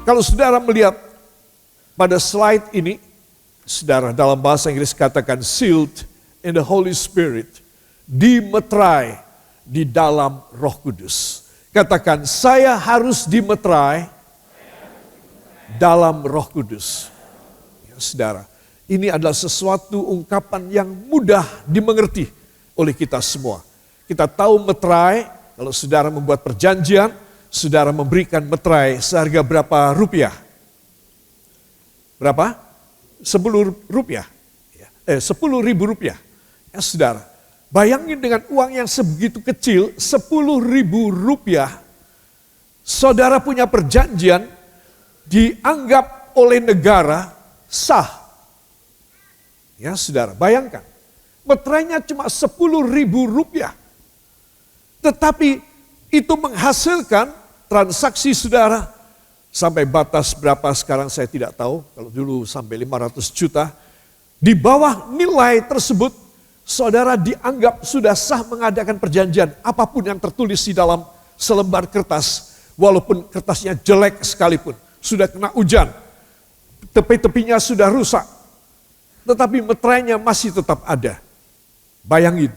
kalau saudara melihat pada slide ini, saudara, dalam bahasa Inggris katakan sealed in the Holy Spirit, dimeterai di dalam Roh Kudus. Katakan, saya harus dimeterai dalam Roh Kudus. Ya, saudara, ini adalah sesuatu ungkapan yang mudah dimengerti oleh kita semua. Kita tahu meterai, kalau saudara membuat perjanjian, saudara memberikan meterai seharga berapa rupiah? Berapa? 10 rupiah. 10.000 rupiah. Ya saudara, bayangin dengan uang yang sebegitu kecil, 10.000 rupiah, saudara punya perjanjian, dianggap oleh negara sah. Ya saudara, bayangkan, meterainya cuma 10.000 rupiah. Tetapi itu menghasilkan transaksi saudara sampai batas berapa sekarang saya tidak tahu. Kalau dulu sampai 500 juta. Di bawah nilai tersebut saudara dianggap sudah sah mengadakan perjanjian. Apapun yang tertulis di dalam selembar kertas. Walaupun kertasnya jelek sekalipun. Sudah kena hujan. Tepi-tepinya sudah rusak. Tetapi meterainya masih tetap ada. Bayangin.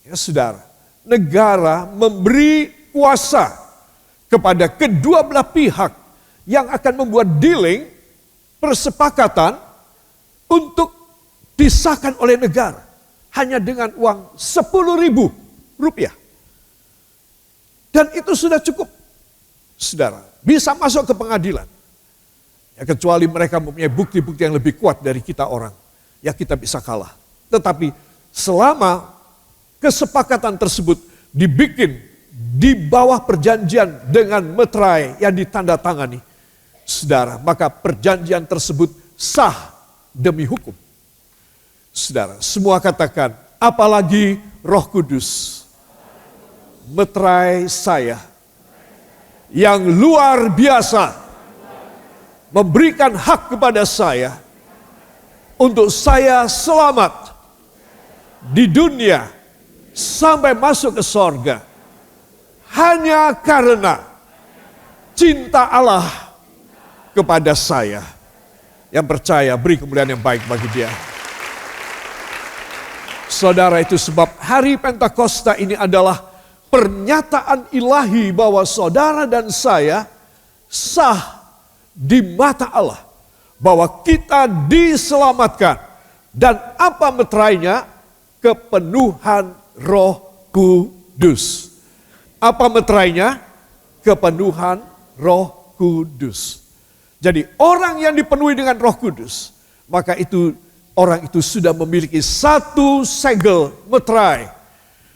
Ya saudara. Negara memberi kuasa kepada kedua belah pihak yang akan membuat dealing, persepakatan untuk disahkan oleh negara. Hanya dengan uang 10.000 rupiah. Dan itu sudah cukup. Saudara, bisa masuk ke pengadilan. Ya, kecuali mereka mempunyai bukti-bukti yang lebih kuat dari kita orang. Ya kita bisa kalah. Tetapi selama kesepakatan tersebut dibikin di bawah perjanjian dengan meterai yang ditandatangani, saudara, maka perjanjian tersebut sah demi hukum. Saudara, semua katakan, apalagi Roh Kudus, meterai saya yang luar biasa, memberikan hak kepada saya untuk saya selamat di dunia sampai masuk ke sorga. Hanya karena cinta Allah kepada saya. Yang percaya beri kemuliaan yang baik bagi dia. Saudara, itu sebab hari Pentakosta ini adalah pernyataan ilahi bahwa saudara dan saya sah di mata Allah. Bahwa kita diselamatkan. Dan apa meterainya? Kepenuhan Roh Kudus. Apa meterainya? Kepenuhan Roh Kudus. Jadi orang yang dipenuhi dengan Roh Kudus, maka itu orang itu sudah memiliki satu segel meterai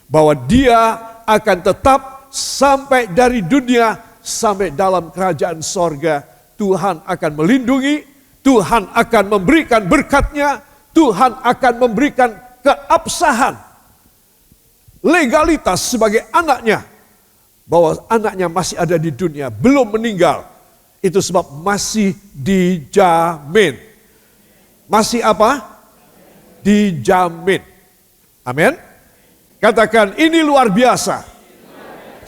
bahwa dia akan tetap sampai dari dunia sampai dalam kerajaan sorga. Tuhan akan melindungi, Tuhan akan memberikan berkat-Nya, Tuhan akan memberikan keabsahan, legalitas sebagai anaknya, bahwa anaknya masih ada di dunia, belum meninggal. Itu sebab masih dijamin. Masih apa? Dijamin. Amin. Katakan, ini luar biasa.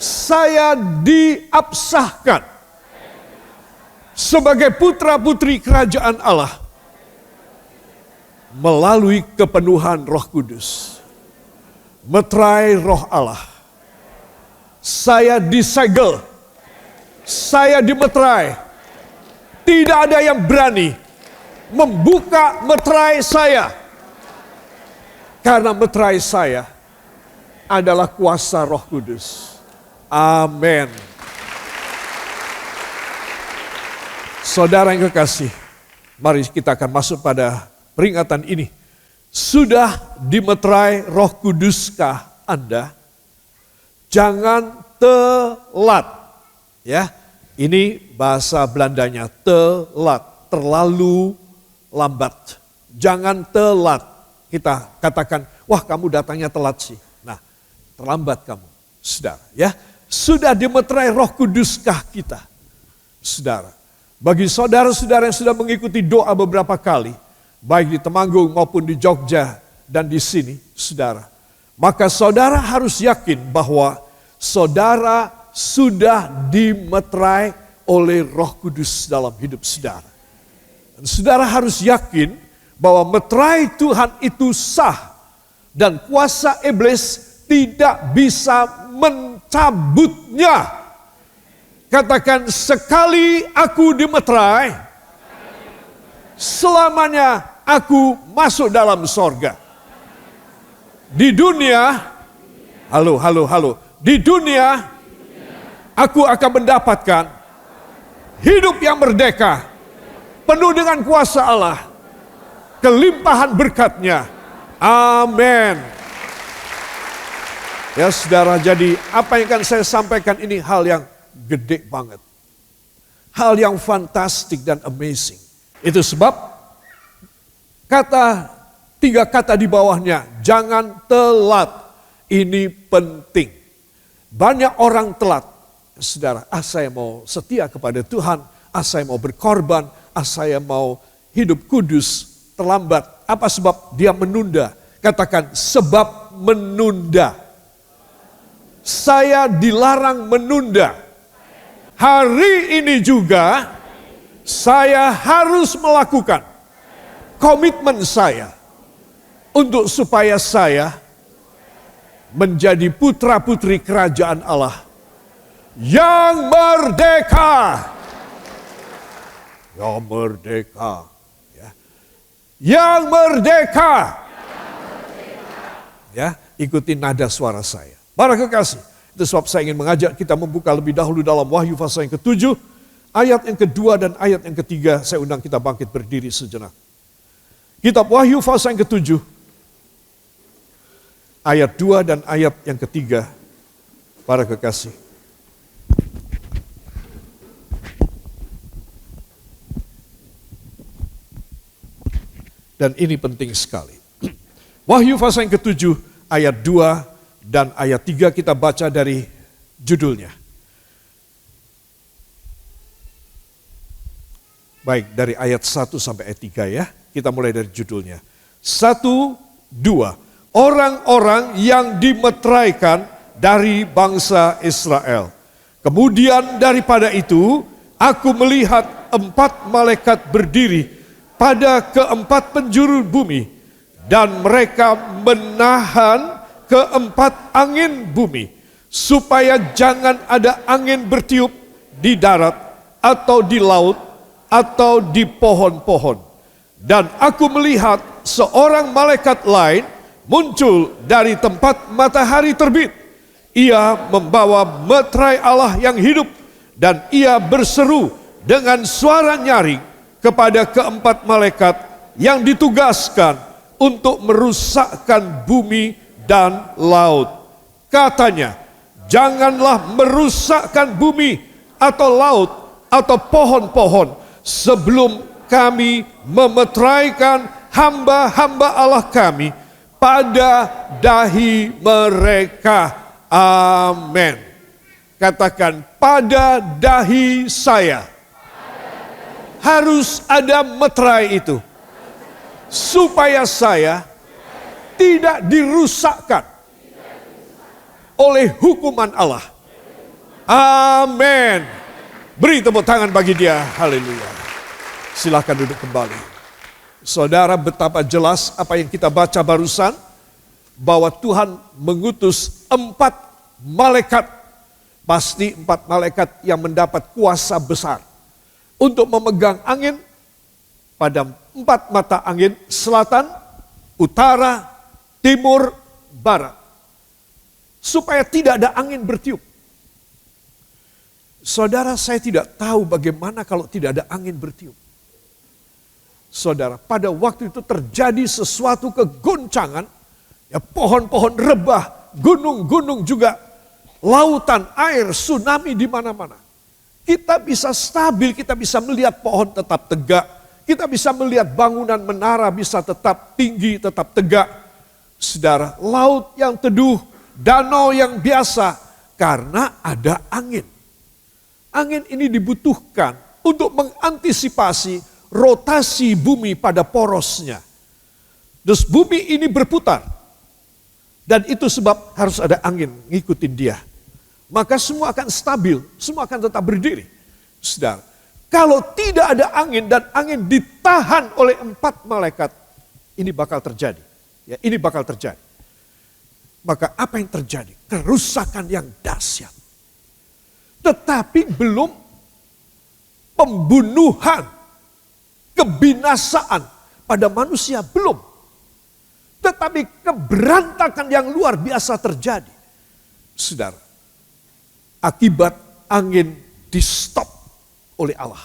Saya diabsahkan sebagai putra-putri kerajaan Allah melalui kepenuhan Roh Kudus. Meterai Roh Allah. Saya disegel. Saya dimeterai. Tidak ada yang berani membuka meterai saya. Karena meterai saya adalah kuasa Roh Kudus. Amin. Saudara yang kekasih, mari kita akan masuk pada peringatan ini. Sudah dimeterai Roh Kuduskah Anda? Jangan telat. Ya, ini bahasa Belandanya, telat, terlalu lambat. Jangan telat. Kita katakan, wah kamu datangnya telat sih. Nah, terlambat kamu, saudara. Ya, sudah dimeterai Roh Kuduskah kita, saudara? Bagi saudara-saudara yang sudah mengikuti doa beberapa kali, baik di Temanggung maupun di Jogja dan di sini, saudara. Maka saudara harus yakin bahwa saudara sudah dimeterai oleh Roh Kudus dalam hidup saudara. Dan saudara harus yakin bahwa meterai Tuhan itu sah dan kuasa iblis tidak bisa mencabutnya. Katakan, sekali aku dimeterai, selamanya aku masuk dalam sorga. Di dunia, halo. Di dunia, aku akan mendapatkan hidup yang merdeka, penuh dengan kuasa Allah, kelimpahan berkat-Nya. Amin. Ya saudara, jadi apa yang akan saya sampaikan ini hal yang gede banget. Hal yang fantastik dan amazing. Itu sebab tiga kata di bawahnya, jangan telat. Ini penting. Banyak orang telat. Saudara, saya mau setia kepada Tuhan, saya mau berkorban, saya mau hidup kudus, terlambat. Apa sebab dia menunda? Katakan, sebab menunda. Saya dilarang menunda. Hari ini juga saya harus melakukan komitmen saya untuk supaya saya menjadi putra-putri kerajaan Allah yang merdeka. Yang merdeka. Ya. Yang merdeka. Ya, ikuti nada suara saya. Para kekasih, itu sebab saya ingin mengajak kita membuka lebih dahulu dalam Wahyu pasal yang ke-7, ayat yang kedua dan ayat yang ketiga. Saya undang kita bangkit berdiri sejenak. Kitab Wahyu pasal yang ke-7, ayat 2 dan ayat yang ketiga. Para kekasih. Dan ini penting sekali. Wahyu pasal yang ke-7 ayat 2 dan ayat 3 kita baca dari judulnya. Baik, dari ayat 1 sampai ayat 3 ya. Kita mulai dari judulnya. 1, 2. Orang-orang yang dimeteraikan dari bangsa Israel. Kemudian daripada itu, aku melihat 4 malaikat berdiri pada keempat penjuru bumi. Dan mereka menahan keempat angin bumi, supaya jangan ada angin bertiup di darat, atau di laut, atau di pohon-pohon. Dan aku melihat seorang malaikat lain muncul dari tempat matahari terbit. Ia membawa meterai Allah yang hidup, dan ia berseru dengan suara nyaring kepada keempat malaikat yang ditugaskan untuk merusakkan bumi dan laut. Katanya, janganlah merusakkan bumi atau laut atau pohon-pohon sebelum kami memeteraikan hamba-hamba Allah kami pada dahi mereka. Amin. Katakan, pada dahi saya harus ada meterai itu, supaya saya tidak dirusakkan oleh hukuman Allah. Amin. Beri tepuk tangan bagi dia. Haleluya. Silakan duduk kembali. Saudara, betapa jelas apa yang kita baca barusan, bahwa Tuhan mengutus 4 malaikat, pasti 4 malaikat yang mendapat kuasa besar untuk memegang angin pada 4 mata angin, selatan, utara, timur, barat, supaya tidak ada angin bertiup. Saudara, saya tidak tahu bagaimana kalau tidak ada angin bertiup. Saudara, pada waktu itu terjadi sesuatu kegoncangan, ya, pohon-pohon rebah, gunung-gunung juga, lautan, air, tsunami di mana-mana. Kita bisa stabil, kita bisa melihat pohon tetap tegak, kita bisa melihat bangunan menara bisa tetap tinggi, tetap tegak. Saudara, laut yang teduh, danau yang biasa, karena ada angin. Angin ini dibutuhkan untuk mengantisipasi rotasi bumi pada porosnya. Terus bumi ini berputar. Dan itu sebab harus ada angin ngikutin dia. Maka semua akan stabil, semua akan tetap berdiri. Saudara, kalau tidak ada angin dan angin ditahan oleh 4 malaikat, ini bakal terjadi. Ya, ini bakal terjadi. Maka apa yang terjadi? Kerusakan yang dahsyat. Tetapi belum pembunuhan, kebinasaan pada manusia, belum. Tetapi keberantakan yang luar biasa terjadi. Saudara, akibat angin di stop oleh Allah.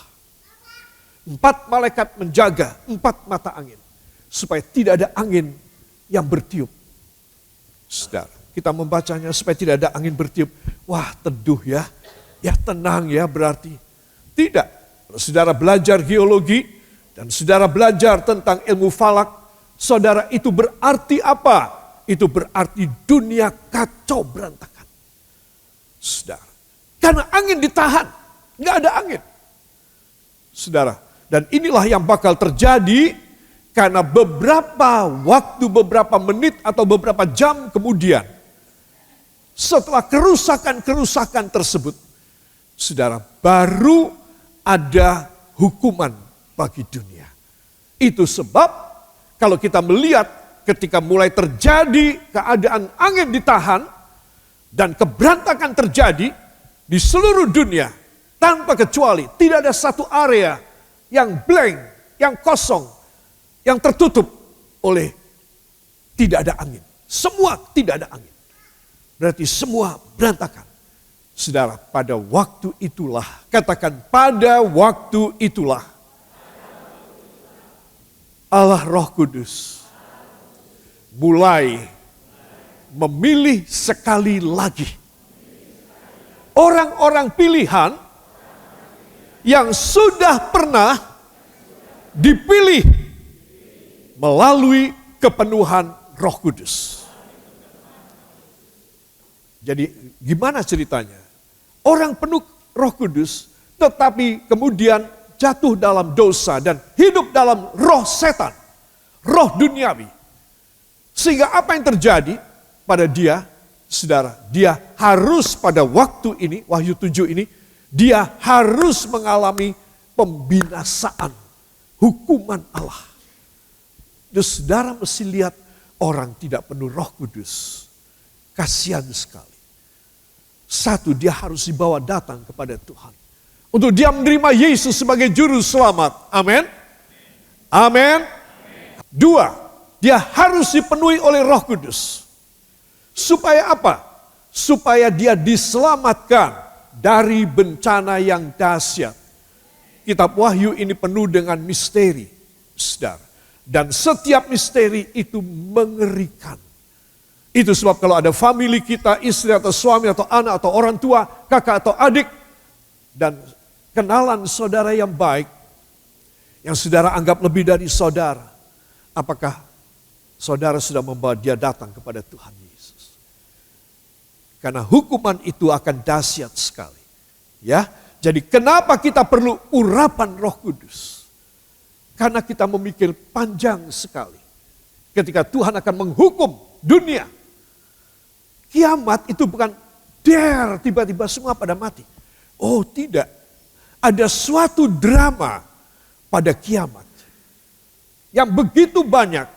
4 malaikat menjaga 4 mata angin. Supaya tidak ada angin yang bertiup. Saudara, kita membacanya supaya tidak ada angin bertiup. Wah, teduh ya. Ya tenang ya berarti. Tidak. Kalau saudara belajar geologi dan saudara belajar tentang ilmu falak, saudara, itu berarti apa? Itu berarti dunia kacau berantakan. Saudara, karena angin ditahan, nggak ada angin. Saudara, dan inilah yang bakal terjadi karena beberapa waktu, beberapa menit atau beberapa jam kemudian, setelah kerusakan-kerusakan tersebut, saudara, baru ada hukuman bagi dunia. Itu sebab kalau kita melihat ketika mulai terjadi keadaan angin ditahan dan keberantakan terjadi di seluruh dunia tanpa kecuali, tidak ada satu area yang blank, yang kosong, yang tertutup oleh tidak ada angin. Semua tidak ada angin. Berarti semua berantakan. Saudara, pada waktu itulah, katakan pada waktu itulah, Allah Roh Kudus mulai memilih sekali lagi orang-orang pilihan yang sudah pernah dipilih melalui kepenuhan Roh Kudus. Jadi gimana ceritanya? Orang penuh Roh Kudus tetapi kemudian jatuh dalam dosa dan hidup dalam roh setan, roh duniawi. Sehingga apa yang terjadi pada dia, saudara, dia harus pada waktu ini, Wahyu 7 ini, dia harus mengalami pembinasaan, hukuman Allah. Jadi saudara mesti lihat orang tidak penuh Roh Kudus. Kasihan sekali. Satu, dia harus dibawa datang kepada Tuhan. Untuk dia menerima Yesus sebagai juru selamat. Amin. Amin. 2, dia harus dipenuhi oleh Roh Kudus. Supaya apa? Supaya dia diselamatkan dari bencana yang dahsyat. Kitab Wahyu ini penuh dengan misteri, saudara. Dan setiap misteri itu mengerikan. Itu sebab kalau ada family kita, istri atau suami atau anak atau orang tua, kakak atau adik, dan kenalan saudara yang baik, yang saudara anggap lebih dari saudara, apakah saudara sudah membawa dia datang kepada Tuhan Yesus? Karena hukuman itu akan dahsyat sekali. Ya, jadi kenapa kita perlu urapan Roh Kudus? Karena kita memikir panjang sekali. Ketika Tuhan akan menghukum dunia. Kiamat itu bukan tiba-tiba semua pada mati. Oh tidak. Ada suatu drama pada kiamat. Yang begitu banyak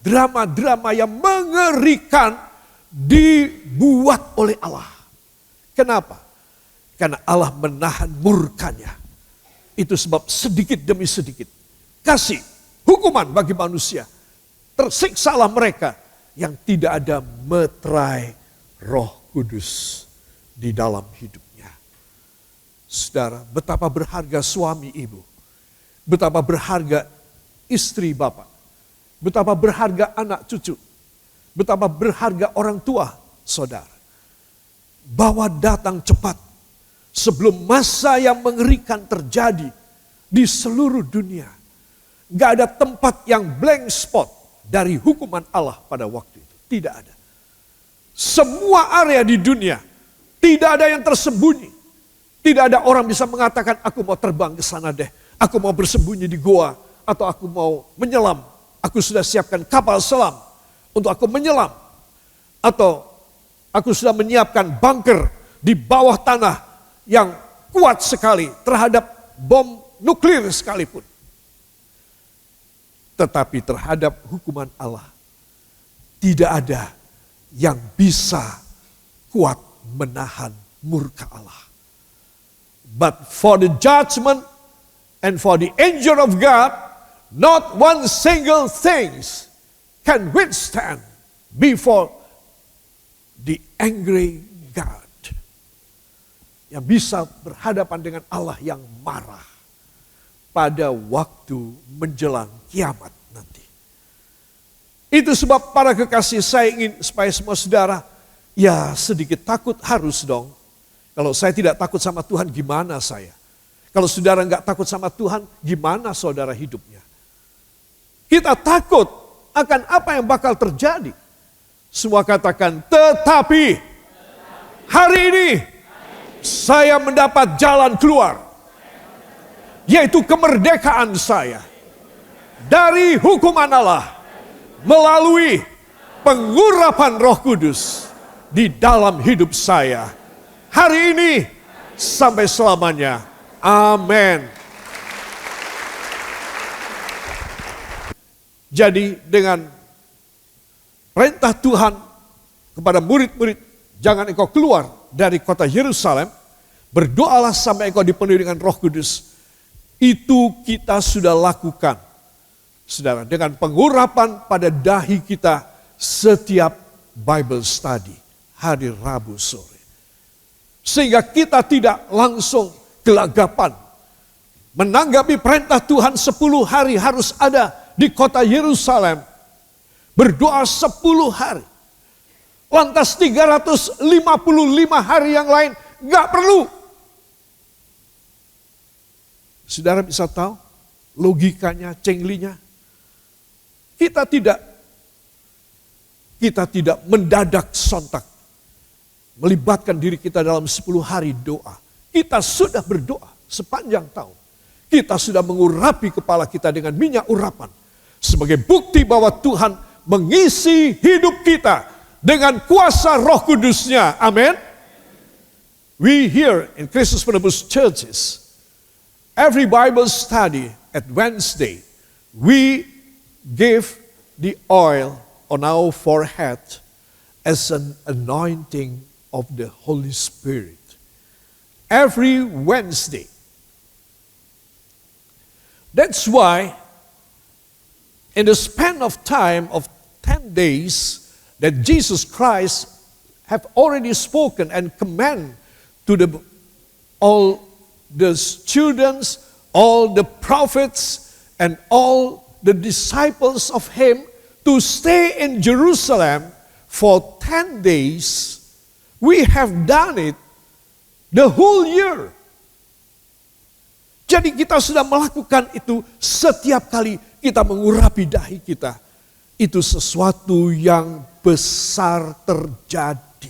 drama-drama yang mengerikan dibuat oleh Allah. Kenapa? Karena Allah menahan murkanya. Itu sebab sedikit demi sedikit kasih hukuman bagi manusia. Tersiksalah mereka yang tidak ada meterai Roh Kudus di dalam hidupnya. Saudara, betapa berharga suami ibu. Betapa berharga istri bapak. Betapa berharga anak cucu. Betapa berharga orang tua saudara. Bawa datang cepat sebelum masa yang mengerikan terjadi di seluruh dunia. Gak ada tempat yang blank spot dari hukuman Allah pada waktu itu. Tidak ada. Semua area di dunia tidak ada yang tersembunyi. Tidak ada orang bisa mengatakan aku mau terbang ke sana deh. Aku mau bersembunyi di goa atau aku mau menyelam. Aku sudah siapkan kapal selam untuk aku menyelam. Atau aku sudah menyiapkan bunker di bawah tanah yang kuat sekali terhadap bom nuklir sekalipun. Tetapi terhadap hukuman Allah, tidak ada yang bisa kuat menahan murka Allah. But for the judgment and for the anger of God, not one single thing can withstand before the angry God. Yang bisa berhadapan dengan Allah yang marah pada waktu menjelang kiamat nanti. Itu sebab para kekasih, saya ingin supaya semua saudara ya sedikit takut, harus dong. Kalau saya tidak takut sama Tuhan, gimana saya? Kalau saudara nggak takut sama Tuhan, gimana saudara hidupnya? Kita takut akan apa yang bakal terjadi. Semua katakan, tetapi hari ini saya mendapat jalan keluar, yaitu kemerdekaan saya dari hukuman Allah melalui pengurapan Roh Kudus di dalam hidup saya hari ini sampai selamanya. Amin. Jadi dengan perintah Tuhan kepada murid-murid, jangan engkau keluar dari kota Yerusalem, berdoalah sampai engkau dipenuhi dengan Roh Kudus. Itu kita sudah lakukan, saudara, dengan pengurapan pada dahi kita setiap Bible study hari Rabu sore. Sehingga kita tidak langsung gelagapan menanggapi perintah Tuhan 10 hari harus ada di kota Yerusalem. Berdoa 10 hari. Lantas 355 hari yang lain gak perlu. Saudara bisa tahu logikanya, cenglinya. Kita tidak mendadak sontak melibatkan diri kita dalam 10 hari doa. Kita sudah berdoa sepanjang tahun. Kita sudah mengurapi kepala kita dengan minyak urapan. Sebagai bukti bahwa Tuhan mengisi hidup kita dengan kuasa Roh Kudusnya. Amin. We here in Kristus Penebus Churches, every Bible study at Wednesday, we give the oil on our forehead as an anointing of the Holy Spirit. Every Wednesday. That's why in the span of time of 10 days that Jesus Christ have already spoken and command to all the students, all the prophets, and all the disciples of him to stay in Jerusalem for 10 days. We have done it the whole year. Jadi kita sudah melakukan itu setiap kali kita mengurapi dahi kita. Itu sesuatu yang besar terjadi.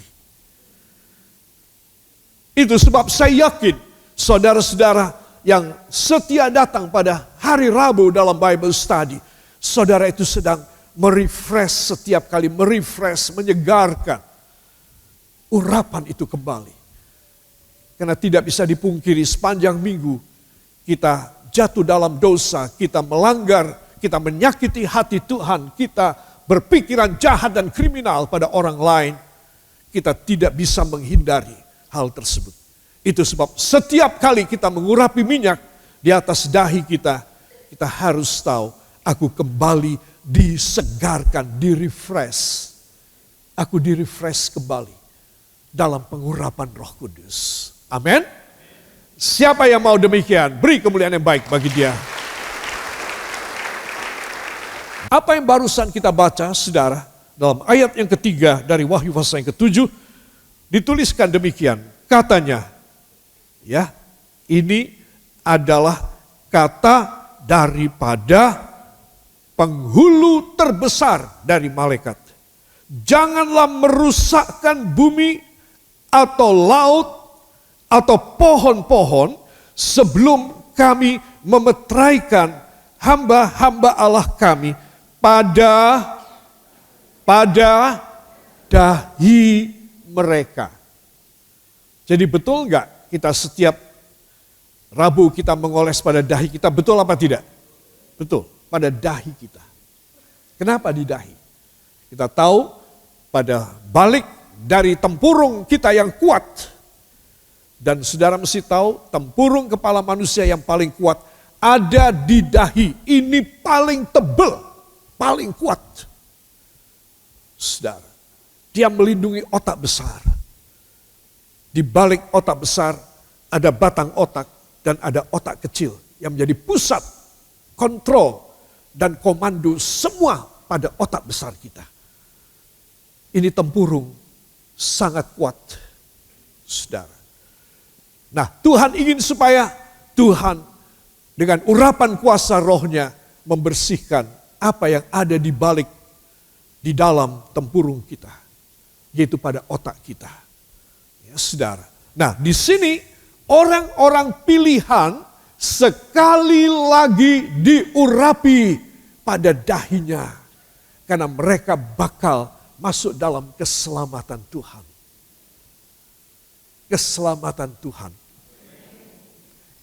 Itu sebab saya yakin saudara-saudara yang setia datang pada hari Rabu dalam Bible study, saudara itu sedang merefresh setiap kali, menyegarkan urapan itu kembali. Karena tidak bisa dipungkiri sepanjang minggu kita jatuh dalam dosa, kita melanggar, kita menyakiti hati Tuhan, kita berpikiran jahat dan kriminal pada orang lain. Kita tidak bisa menghindari hal tersebut. Itu sebab setiap kali kita mengurapi minyak di atas dahi kita, kita harus tahu, aku kembali disegarkan, direfresh. Aku direfresh kembali dalam pengurapan Roh Kudus. Amin. Siapa yang mau demikian, beri kemuliaan yang baik bagi dia. Apa yang barusan kita baca, saudara, dalam ayat yang ketiga dari Wahyu pasal yang ke-7, dituliskan demikian, katanya, ya, ini adalah kata daripada penghulu terbesar dari malaikat. Janganlah merusakkan bumi atau laut atau pohon-pohon sebelum kami memeteraikan hamba-hamba Allah kami pada dahi mereka. Jadi betul enggak kita setiap Rabu kita mengoles pada dahi kita, betul apa tidak? Betul, pada dahi kita. Kenapa di dahi? Kita tahu pada balik dari tempurung kita yang kuat. Dan saudara mesti tahu tempurung kepala manusia yang paling kuat ada di dahi. Ini paling tebal, paling kuat. Saudara, dia melindungi otak besar. Di balik otak besar ada batang otak dan ada otak kecil yang menjadi pusat kontrol dan komando semua pada otak besar kita. Ini tempurung sangat kuat, saudara. Nah, Tuhan ingin supaya Tuhan dengan urapan kuasa rohnya membersihkan apa yang ada di balik, di dalam tempurung kita, yaitu pada otak kita. Ya, saudara. Nah, di sini orang-orang pilihan sekali lagi diurapi pada dahinya. Karena mereka bakal masuk dalam keselamatan Tuhan. Keselamatan Tuhan.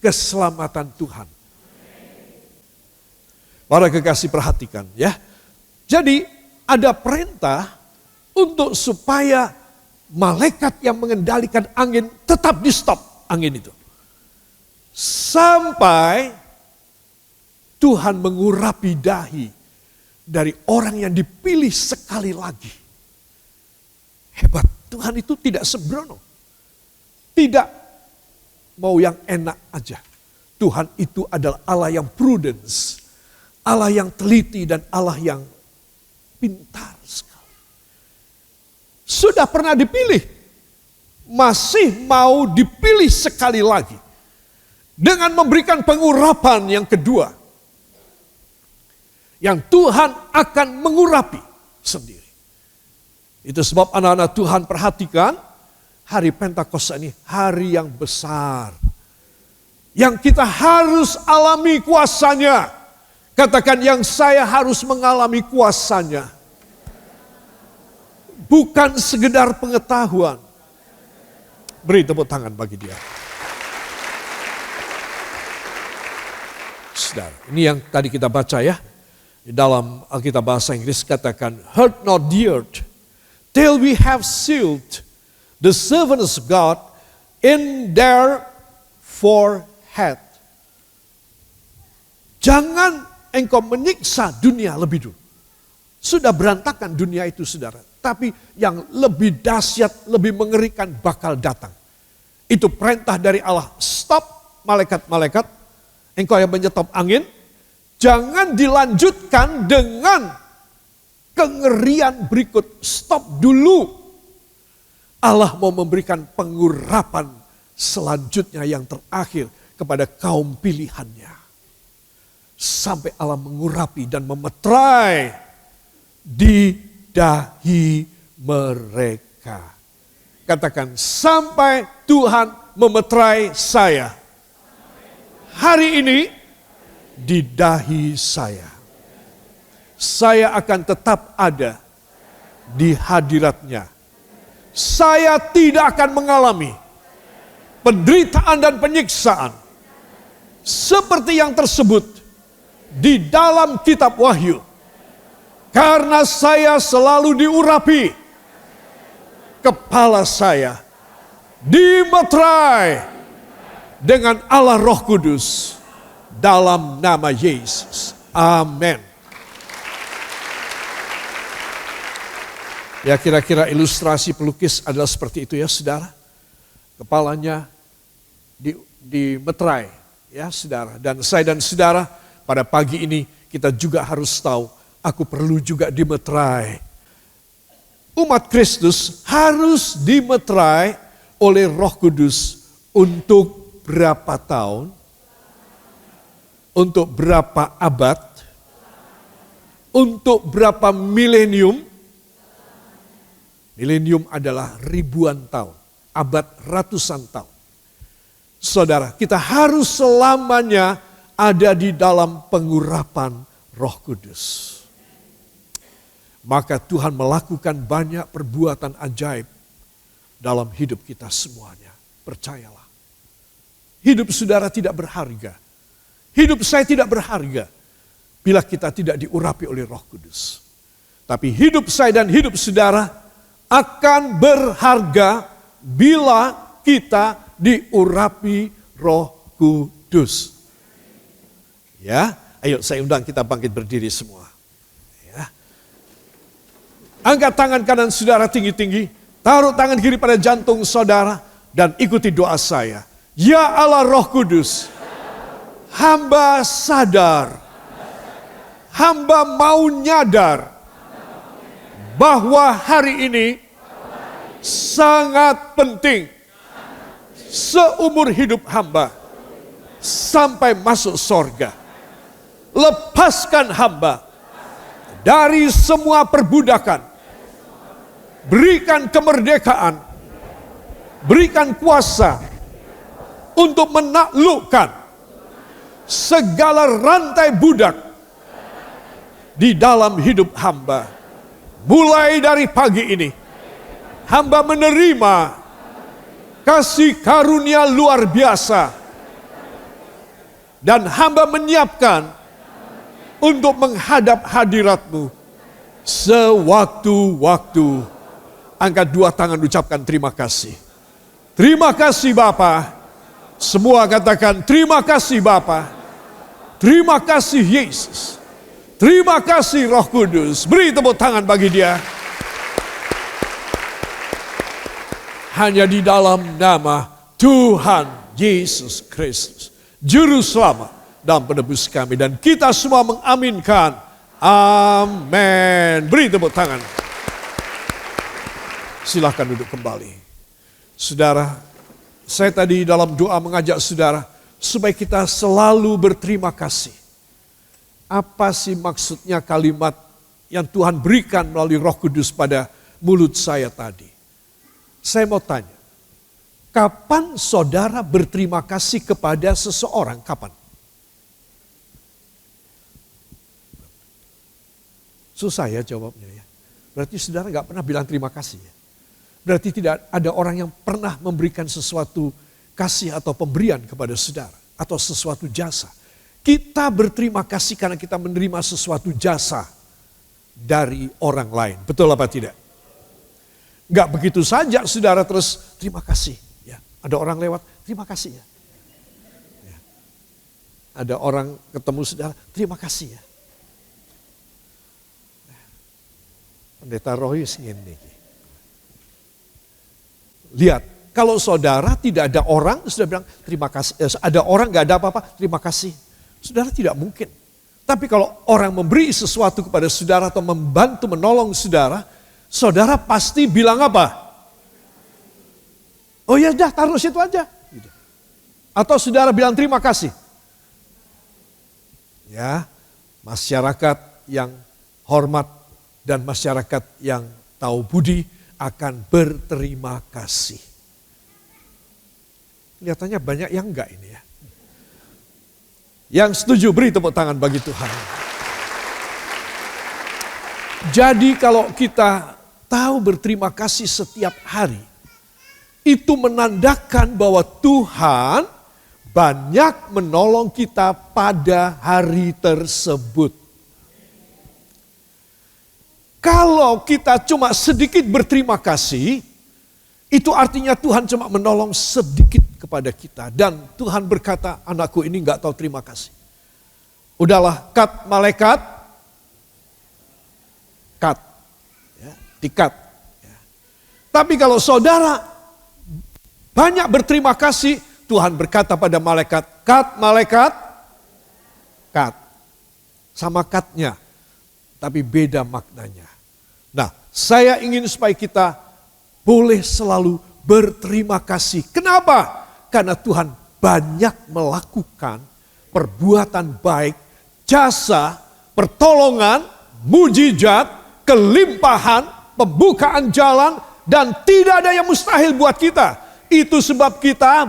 Keselamatan Tuhan. Para kekasih perhatikan ya. Jadi ada perintah untuk supaya malaikat yang mengendalikan angin tetap di stop angin itu. Sampai Tuhan mengurapi dahi dari orang yang dipilih sekali lagi. Hebat, Tuhan itu tidak sembrono. Tidak mau yang enak aja. Tuhan itu adalah Allah yang prudence, Allah yang teliti dan Allah yang pintar sekali. Sudah pernah dipilih, masih mau dipilih sekali lagi. Dengan memberikan pengurapan yang kedua. Yang Tuhan akan mengurapi sendiri. Itu sebab anak-anak Tuhan perhatikan, hari Pentakosta ini hari yang besar. Yang kita harus alami kuasanya. Katakan, yang saya harus mengalami kuasanya. Bukan sekedar pengetahuan. Beri tepuk tangan bagi dia. Saudara, ini yang tadi kita baca ya. Di dalam Alkitab bahasa Inggris katakan, hurt not the earth, till we have sealed the servants of God in their forehead. Jangan engkau menyiksa dunia lebih dulu. Sudah berantakan dunia itu saudara. Tapi yang lebih dahsyat, lebih mengerikan bakal datang. Itu perintah dari Allah. Stop malaikat-malaikat. Engkau yang menyetop angin. Jangan dilanjutkan dengan kengerian berikut. Stop dulu. Allah mau memberikan pengurapan selanjutnya yang terakhir kepada kaum pilihannya. Sampai Allah mengurapi dan memeterai di dahi mereka. Katakan, sampai Tuhan memeterai saya. Hari ini di dahi saya. Saya akan tetap ada di hadiratnya. Saya tidak akan mengalami penderitaan dan penyiksaan seperti yang tersebut di dalam kitab Wahyu. Karena saya selalu diurapi, kepala saya dimeterai dengan Allah Roh Kudus dalam nama Yesus. Amin. Ya, kira-kira ilustrasi pelukis adalah seperti itu ya saudara. Kepalanya dimeterai ya saudara. Dan saya dan saudara pada pagi ini kita juga harus tahu, aku perlu juga dimeterai. Umat Kristus harus dimeterai oleh Roh Kudus untuk berapa tahun? Untuk berapa abad? Untuk berapa milenium? Milenium adalah ribuan tahun, abad ratusan tahun. Saudara, kita harus selamanya ada di dalam pengurapan Roh Kudus. Maka Tuhan melakukan banyak perbuatan ajaib dalam hidup kita semuanya. Percayalah. hidup saudara tidak berharga. Hidup saya tidak berharga bila kita tidak diurapi oleh Roh Kudus. Tapi hidup saya dan hidup saudara akan berharga bila kita diurapi Roh Kudus. Ya, ayo saya undang kita bangkit berdiri semua. Ya. Angkat tangan kanan saudara tinggi-tinggi, taruh tangan kiri pada jantung saudara dan ikuti doa saya. Ya Allah Roh Kudus, hamba sadar, hamba mau nyadar bahwa hari ini sangat penting seumur hidup hamba sampai masuk sorga. Lepaskan hamba dari semua perbudakan. Berikan kemerdekaan. Berikan kuasa untuk menaklukkan segala rantai budak di dalam hidup hamba. Mulai dari pagi ini, hamba menerima kasih karunia luar biasa. Dan hamba menyiapkan untuk menghadap hadirat-Mu sewaktu-waktu. Angkat dua tangan, ucapkan terima kasih. Terima kasih Bapa. Semua katakan terima kasih Bapa. Terima kasih Yesus. Terima kasih Roh Kudus. Beri tepuk tangan bagi Dia. Hanya di dalam nama Tuhan Yesus Kristus, Juru Selamat dan Penebus kami. Dan kita semua mengaminkan. Amin. Beri tepuk tangan. Silahkan duduk kembali. Saudara, saya tadi dalam doa mengajak saudara supaya kita selalu berterima kasih. Apa sih maksudnya kalimat yang Tuhan berikan melalui Roh Kudus pada mulut saya tadi? Saya mau tanya, kapan saudara berterima kasih kepada seseorang? Kapan? Susah ya jawabnya ya. Berarti saudara gak pernah bilang terima kasih ya. Berarti tidak ada orang yang pernah memberikan sesuatu kasih atau pemberian kepada saudara. Atau sesuatu jasa. Kita berterima kasih karena kita menerima sesuatu jasa dari orang lain. Betul apa tidak? Gak begitu saja saudara terus terima kasih. Ya, ada orang lewat, terima kasih ya. Ya. Ada orang ketemu saudara, terima kasih ya. Pendeta Royus ini. Lihat, kalau saudara tidak ada orang, sudah bilang terima kasih. Ada orang gak ada apa-apa, terima kasih. Saudara tidak mungkin. Tapi kalau orang memberi sesuatu kepada saudara atau membantu menolong saudara, saudara pasti bilang apa? Oh ya dah, taruh situ aja. Atau saudara bilang terima kasih. Ya, masyarakat yang hormat dan masyarakat yang tahu budi akan berterima kasih. Kelihatannya banyak yang enggak ini ya. Yang setuju beri tepuk tangan bagi Tuhan. Jadi kalau kita tahu berterima kasih setiap hari, itu menandakan bahwa Tuhan banyak menolong kita pada hari tersebut. Kalau kita cuma sedikit berterima kasih, itu artinya Tuhan cuma menolong sedikit kepada kita. Dan Tuhan berkata, anakku ini gak tahu terima kasih. Udahlah, cut malaikat, cut. Ya, di-cut. Ya. Tapi kalau saudara banyak berterima kasih, Tuhan berkata pada malaikat, cut malaikat, cut. Sama cut-nya, tapi beda maknanya. Nah, saya ingin supaya kita boleh selalu berterima kasih. Kenapa? Karena Tuhan banyak melakukan perbuatan baik, jasa, pertolongan, mujizat, kelimpahan, pembukaan jalan, dan tidak ada yang mustahil buat kita. Itu sebab kita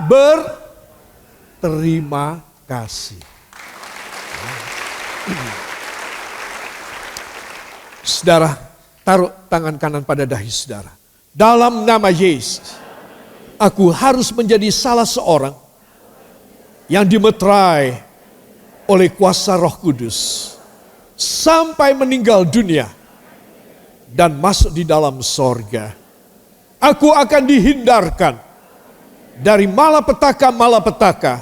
berterima kasih. Saudara, taruh tangan kanan pada dahi saudara. Dalam nama Yesus, aku harus menjadi salah seorang yang dimeterai oleh kuasa Roh Kudus sampai meninggal dunia dan masuk di dalam sorga. Aku akan dihindarkan dari malapetaka-malapetaka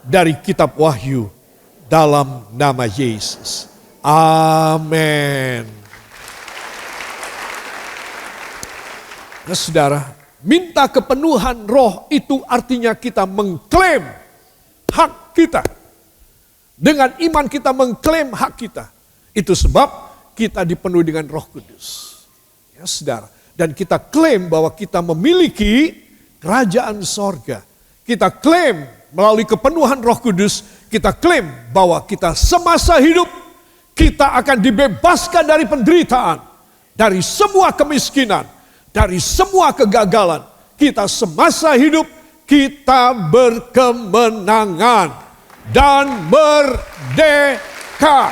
dari kitab Wahyu dalam nama Yesus. Amin. Nah, saudara, minta kepenuhan roh itu artinya kita mengklaim hak kita. Dengan iman kita mengklaim hak kita. Itu sebab kita dipenuhi dengan Roh Kudus. Ya, saudara. Dan kita klaim bahwa kita memiliki kerajaan sorga. Kita klaim melalui kepenuhan Roh Kudus, kita klaim bahwa kita semasa hidup kita akan dibebaskan dari penderitaan, dari semua kemiskinan, dari semua kegagalan. Kita semasa hidup kita berkemenangan dan merdeka.